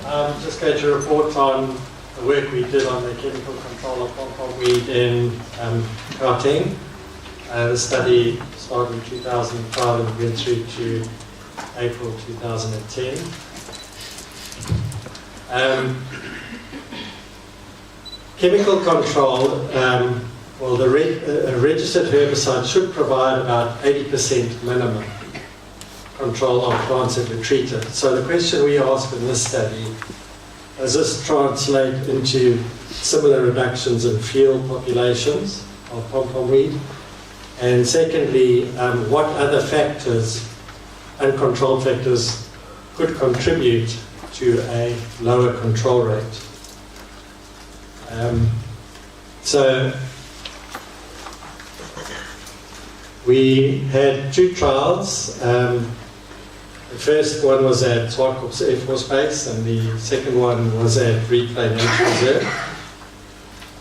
I'm just going to report on the work we did on the chemical control of Pompom weed in Gauteng. The study started in 2005 and went through to April 2010. Chemical control, well, a registered herbicide should provide about 80% minimum control of plants that were treated. So the question we asked in this study, does this translate into similar reductions in field populations of Pompom weed? And secondly, what other factors, uncontrolled factors, could contribute to a lower control rate? So we had two trials. The first one was at Swartkops Air Force Base, and the second one was at Replay Nature Reserve.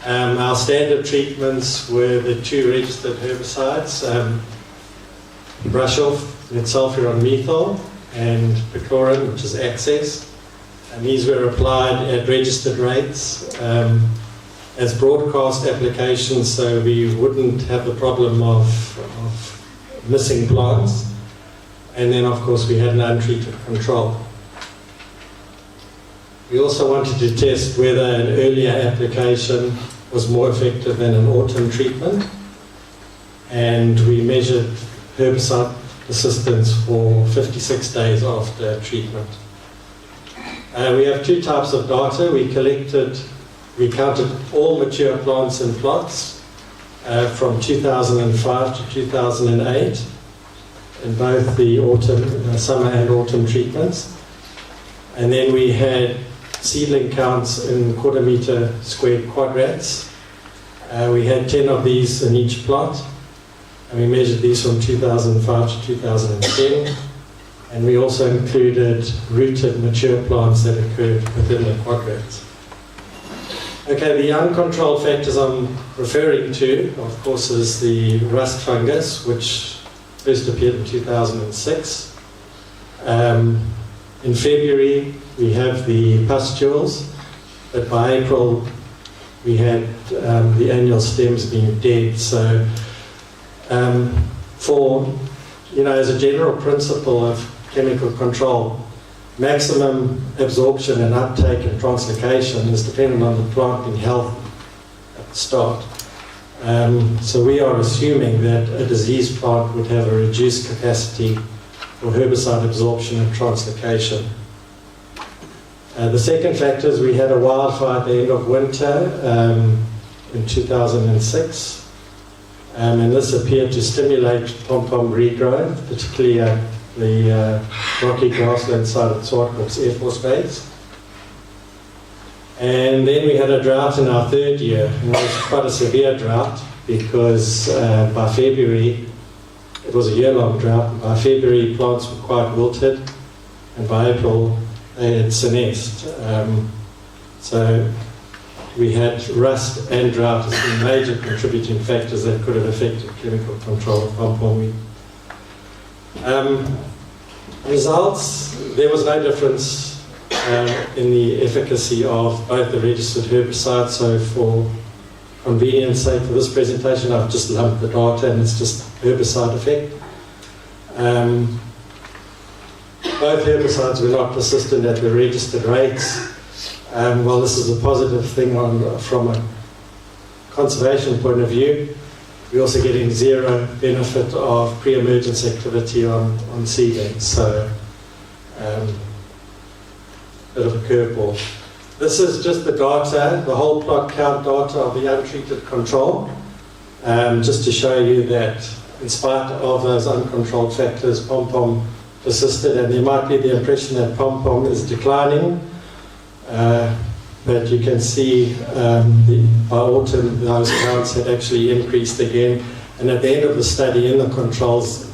Our standard treatments were the two registered herbicides, brush-off, Metsulfuron-methyl, and Picloram, which is access. And these were applied at registered rates as broadcast applications, so we wouldn't have the problem of missing plants. And then, of course, we had an untreated control. We also wanted to test whether an earlier application was more effective than an autumn treatment. And we measured herbicide persistence for 56 days after treatment. We have two types of data. We counted all mature plants and plots from 2005 to 2008 in both the summer and autumn treatments. And then we had seedling counts in quarter-meter squared quadrats. We had 10 of these in each plot, and we measured these from 2005 to 2010. And we also included rooted mature plants that occurred within the quadrats. Okay, the uncontrolled factors I'm referring to, of course, is the rust fungus, which first appeared in 2006. In February, we have the pustules, but by April, we had the annual stems being dead. So, as a general principle of chemical control, maximum absorption and uptake and translocation is dependent on the plant being healthy at the start. So we are assuming that a diseased plant would have a reduced capacity for herbicide absorption and translocation. The second factor is we had a wildfire at the end of winter in 2006, and this appeared to stimulate Pompom regrowth, particularly at the rocky grassland side of Swartkops Air Force Base. And then we had a drought in our third year, and it was quite a severe drought because by February, it was a year-long drought. By February, plants were quite wilted, and by April, they had senesced. So we had rust and drought as the major contributing factors that could have affected chemical control of Pompom weed. Results, there was no difference in the efficacy of both the registered herbicides. So for convenience sake for this presentation, I've just lumped the data and it's just herbicide effect. Both herbicides were not persistent at the registered rates. Well, this is a positive thing from a conservation point of view. We're also getting zero benefit of pre-emergence activity on seedlings, so bit of a curveball. This is just the data, the whole plot count data of the untreated control, just to show you that in spite of those uncontrolled factors, Pompom persisted, and there might be the impression that Pompom is declining, but you can see by autumn those counts had actually increased again, and at the end of the study in the controls,